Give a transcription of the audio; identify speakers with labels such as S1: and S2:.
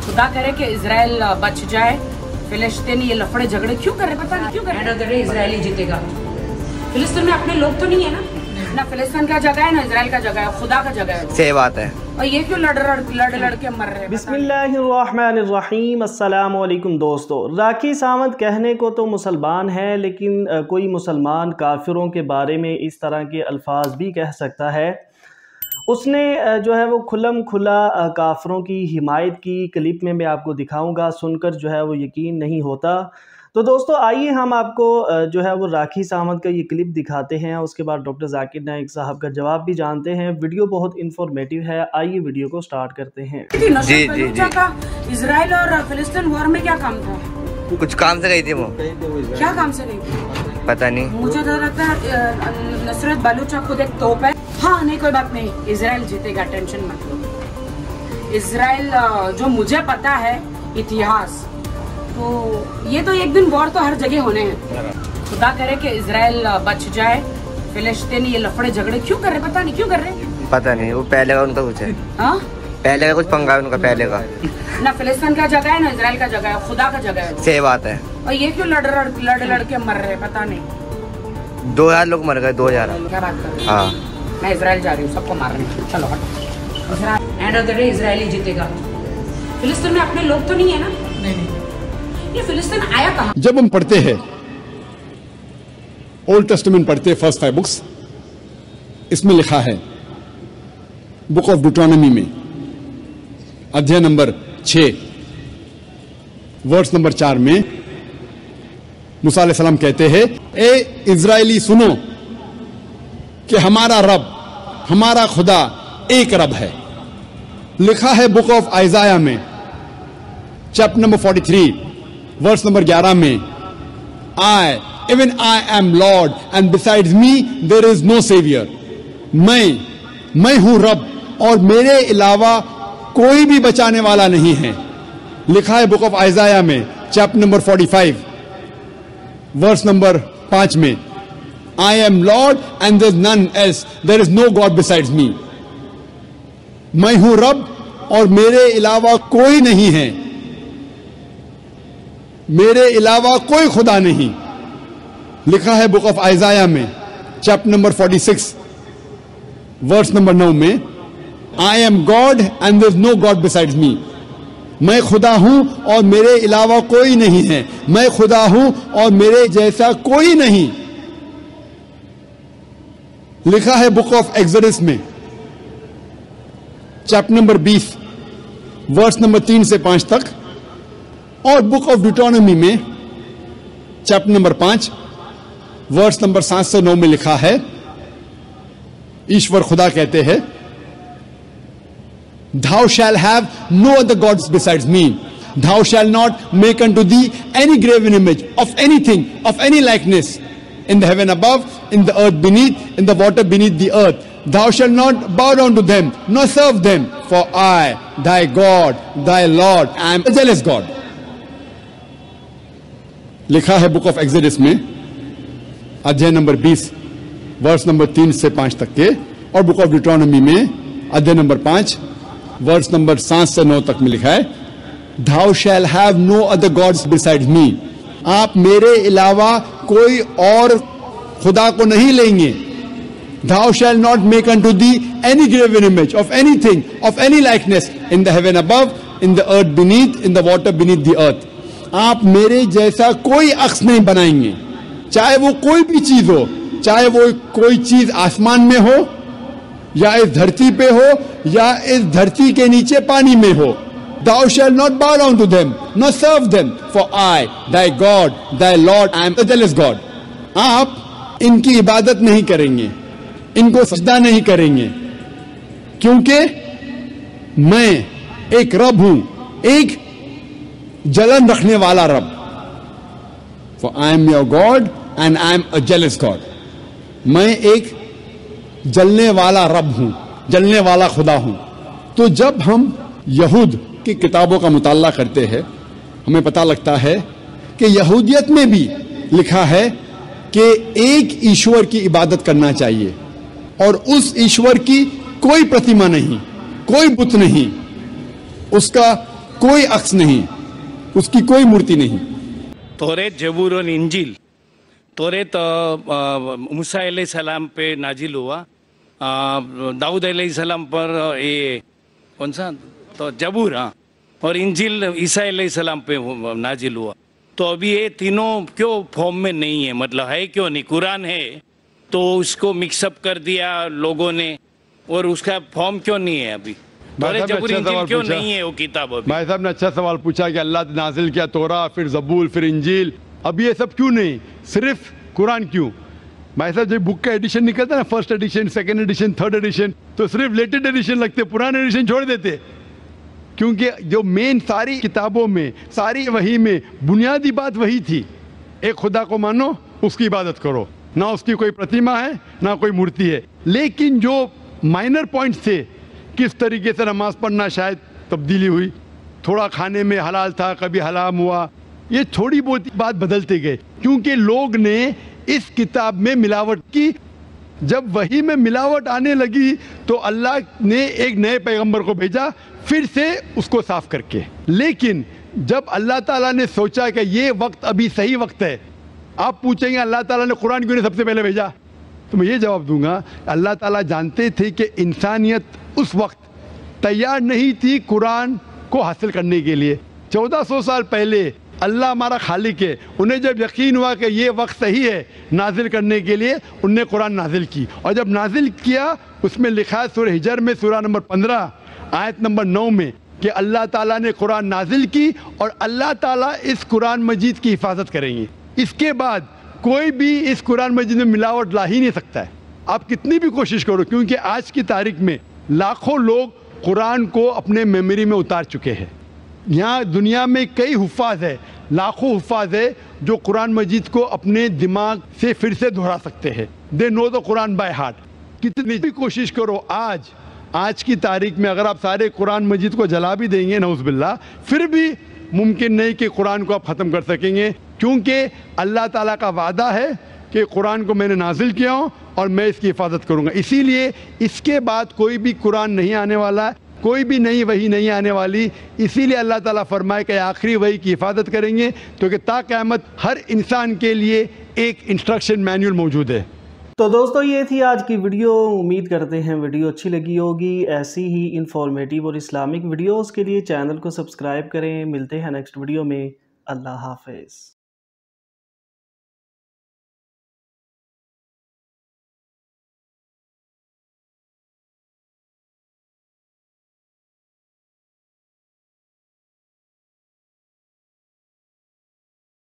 S1: खुदा करे कि इजराइल बच जाए। फिलिस्तीन ये लफड़े झगड़े क्यों कर रहे, पता नहीं क्यों कर रहे। End of the day Israel ही जीतेगा। फिलिस्तीन में अपने लोग तो नहीं है ना फिलिस्तीन का जगह है ना इजराइल का जगह है, खुदा का जगह है।
S2: सही बात है।
S1: और ये क्यों लड़ के मर रहे हैं।
S3: बिस्मिल्लाहिर्रहमानिर्रहीम। अस्सलाम वालेकुम दोस्तों। राखी सावंत कहने को तो मुसलमान है, लेकिन कोई मुसलमान काफिरों के बारे में इस तरह के अल्फाज भी कह सकता है। उसने जो है वो खुल्लम खुला काफिरों की हिमायत की। क्लिप में मैं आपको दिखाऊंगा, सुनकर जो है वो यकीन नहीं होता। तो दोस्तों आइए हम आपको जो है वो राखी सावंत का ये क्लिप दिखाते हैं, उसके बाद डॉक्टर जाकिर नाइक साहब का जवाब भी जानते हैं। वीडियो बहुत इंफॉर्मेटिव है, आइए वीडियो को स्टार्ट करते हैं।
S2: जी जी जी।
S1: इजराइल और फिलिस्तीन वॉर में क्या काम था?
S2: कुछ काम से गई थी वो।
S1: क्या काम से गई
S2: पता नहीं,
S1: मुझे तो लगता है नुसरत बलूच खुद एक तोप है। हाँ नहीं कोई बात नहीं, इजराइल जीतेगा, टेंशन मत लो। इजराइल जो मुझे पता है इतिहास, तो ये तो एक दिन वॉर तो हर जगह होने हैं। खुदा करे कि इजराइल बच जाए। फिलिस्तीन ये लफड़े झगड़े क्यों कर रहे, पता नहीं क्यों कर रहे।
S2: पता नहीं, वो पहले का उनका कुछ है।
S1: हाँ
S2: पहले का कुछ पंगा है उनका, पहले का
S1: ना फिलिस्तीन का जगह है ना इजराइल का जगह है, खुदा का जगह है।
S2: सही बात है।
S1: और ये क्यों लड़ के मर रहे हैं, पता नहीं।
S2: 2000 लोग मर गए, 2000।
S1: क्या बात कर रहे हैं?
S2: हाँ
S1: मैं इजराइल जा रही हूँ, सबको मारने। चलो end of the day Israel ही जीतेगा। फिलिस्तीन में अपने लोग तो नहीं है ना। नहीं ये फिलिस्तीन आया कहाँ?
S4: जब हम पढ़ते हैं ओल्ड टेस्टामेंट पढ़ते हैं, फर्स्ट 5 बुक्स, इसमें लिखा है बुक ऑफ ड्यूटोनॉमी में अध्याय नंबर 6 वर्स नंबर 4 में मूसा अलैहिस्सलाम कहते हैं, ए इजराइली सुनो कि हमारा रब, हमारा खुदा एक रब है। लिखा है बुक ऑफ आइजाया में चैप्टर नंबर 43 वर्स नंबर 11 में, even I am Lord and besides me there is no saviour. मैं हूं रब और मेरे अलावा कोई भी बचाने वाला नहीं है। लिखा है बुक ऑफ आइजाया में चैप्टर नंबर 45 वर्स नंबर 5 में, I am Lord and there is none else, there is no God besides me. मैं हूं रब और मेरे अलावा कोई नहीं है, मेरे अलावा कोई खुदा नहीं। लिखा है बुक ऑफ आइजाया में चैप्टर नंबर 46 वर्स नंबर 9 में, I am God and there is no God besides me. मैं खुदा हूं और मेरे अलावा कोई नहीं है, मैं खुदा हूं और मेरे जैसा कोई नहीं। लिखा है बुक ऑफ एक्सोडस में चैप्टर नंबर 20 वर्स नंबर 3 से 5 तक, और बुक ऑफ ड्यूटोनॉमी में चैप्टर नंबर 5 वर्स नंबर 7 से 9 में लिखा है, ईश्वर खुदा कहते हैं, Thou shall have no other gods besides me. Thou shall not make unto thee any graven image of anything, of any likeness, in the heaven above, in the earth beneath, in the water beneath the earth. Thou shalt not bow down to them, nor serve them, for I, thy God, thy Lord, am a jealous God. लिखा है book of exodus में अध्याय number 20 verse number 3 से 5 तक के, और book of ड्यूटोनॉमी में अध्याय नंबर 5 वर्स नंबर 7 से 9 तक में लिखा है, Thou shall have no other gods besides me. आप मेरे अलावा कोई और खुदा को नहीं लेंगे। Thou shall not make unto thee any graven image of anything, of any likeness, in the heaven above, in the earth beneath, in the water beneath the earth. आप मेरे जैसा कोई अक्स नहीं बनाएंगे, चाहे वो कोई भी चीज हो, चाहे वो कोई चीज आसमान में हो, या इस धरती पे हो, या इस धरती के नीचे पानी में हो। Thou shalt not bow down to them, nor serve them, for I, thy God, thy Lord, am a jealous God. आप इनकी इबादत नहीं करेंगे, इनको सजदा नहीं करेंगे, क्योंकि मैं एक रब हूं, एक जलन रखने वाला रब। For I am your God and I am a jealous God. मैं एक जलने वाला रब हूं, जलने वाला खुदा हूं। तो जब हम यहूद की किताबों का मुताला करते हैं, हमें पता लगता है कि यहूदियत में भी लिखा है कि एक ईश्वर की इबादत करना चाहिए, और उस ईश्वर की कोई प्रतिमा नहीं, कोई बुत नहीं, उसका कोई अक्स नहीं, उसकी कोई मूर्ति नहीं।
S5: तौरेत, जबूर और इंजील। तौरेत मूसा अलैहिस्सलाम पे नाजिल हुआ, दाऊद अलैहिस्सलाम पर ये कौन सा तो जबूर, हाँ, और इंजील ईसा अलैहिस्सलाम पे नाजिल हुआ। तो अभी ये तीनों क्यों फॉर्म में नहीं है, मतलब है क्यों नहीं? कुरान है तो उसको मिक्सअप कर दिया लोगों ने, और उसका फॉर्म क्यों नहीं है अभी? तौरेत, जबूर, इंजील क्यों नहीं है वो किताब अभी?
S4: भाई साहब ने अच्छा सवाल पूछा कि अल्लाह ने नाजिल किया तौरा, फिर जबूर, फिर इंजील, अब ये सब क्यों नहीं, सिर्फ कुरान क्यों? भाई साहब जब बुक का एडिशन निकलता है ना, first edition, second edition, third edition, तो सिर्फ लेटेस्ट एडिशन लगते, पुराने एडिशन छोड़ देते, क्योंकि जो मेन सारी किताबों में, सारी वही में बुनियादी बात वही थी, एक खुदा को मानो, उसकी इबादत करो, ना उसकी कोई प्रतिमा है ना कोई मूर्ति है। लेकिन जो माइनर पॉइंट्स थे, किस तरीके से नमाज पढ़ना शायद तब्दीली हुई, थोड़ा खाने में हलाल था, कभी हराम हुआ, ये थोड़ी बहुत बात बदलते गए, क्योंकि लोग ने इस किताब में मिलावट की। जब वही में मिलावट आने लगी तो अल्लाह ने एक नए पैगंबर को भेजा, फिर से उसको साफ करके। लेकिन जब अल्लाह ताला ने सोचा कि ये वक्त अभी सही वक्त है, आप पूछेंगे अल्लाह ताला ने कुरान क्यों नहीं सबसे पहले भेजा, तो मैं ये जवाब दूंगा, अल्लाह ताला जानते थे कि इंसानियत उस वक्त तैयार नहीं थी कुरान को हासिल करने के लिए। 1400 साल पहले अल्लाह हमारा खालिक है, उन्हें जब यकीन हुआ कि ये वक्त सही है नाजिल करने के लिए, उनने कुरान नाजिल की। और जब नाजिल किया उसमें लिखा है सूरह हिजर में सूरह नंबर 15 आयत नंबर 9 में कि अल्लाह ताला ने कुरान नाजिल की और अल्लाह ताला इस कुरान मजीद की हिफाजत करेंगे। इसके बाद कोई भी इस कुरान मजीद में मिलावट ला ही नहीं सकता है, आप कितनी भी कोशिश करो, क्योंकि आज की तारीख में लाखों लोग कुरान को अपने मेमोरी में उतार चुके हैं। यहाँ दुनिया में कई हुफ़ाज़ है, लाखों हुफ़ाज़ है जो कुरान मजीद को अपने दिमाग से फिर से दोहरा सकते हैं। They know the Quran by heart. कितनी भी कोशिश करो, आज की तारीख में अगर आप सारे कुरान मजीद को जला भी देंगे नऊज़ुबिल्लाह, फिर भी मुमकिन नहीं कि कुरान को आप ख़त्म कर सकेंगे, क्योंकि अल्लाह ताला का वादा है कि कुरान को मैंने नाजिल किया हूँ और मैं इसकी हिफाजत करूँगा। इसीलिए इसके बाद कोई भी कुरान नहीं आने वाला, कोई भी नई वही नहीं आने वाली। इसीलिए अल्लाह ताला फरमाए कि आखिरी वही की हिफाजत करेंगे, तो कि ता क़यामत हर इंसान के लिए एक इंस्ट्रक्शन मैनुअल मौजूद है।
S3: तो दोस्तों ये थी आज की वीडियो, उम्मीद करते हैं वीडियो अच्छी लगी होगी। ऐसी ही इंफॉर्मेटिव और इस्लामिक वीडियोस के लिए चैनल को सब्सक्राइब करें। मिलते हैं नेक्स्ट वीडियो में। अल्लाह हाफ़िज़।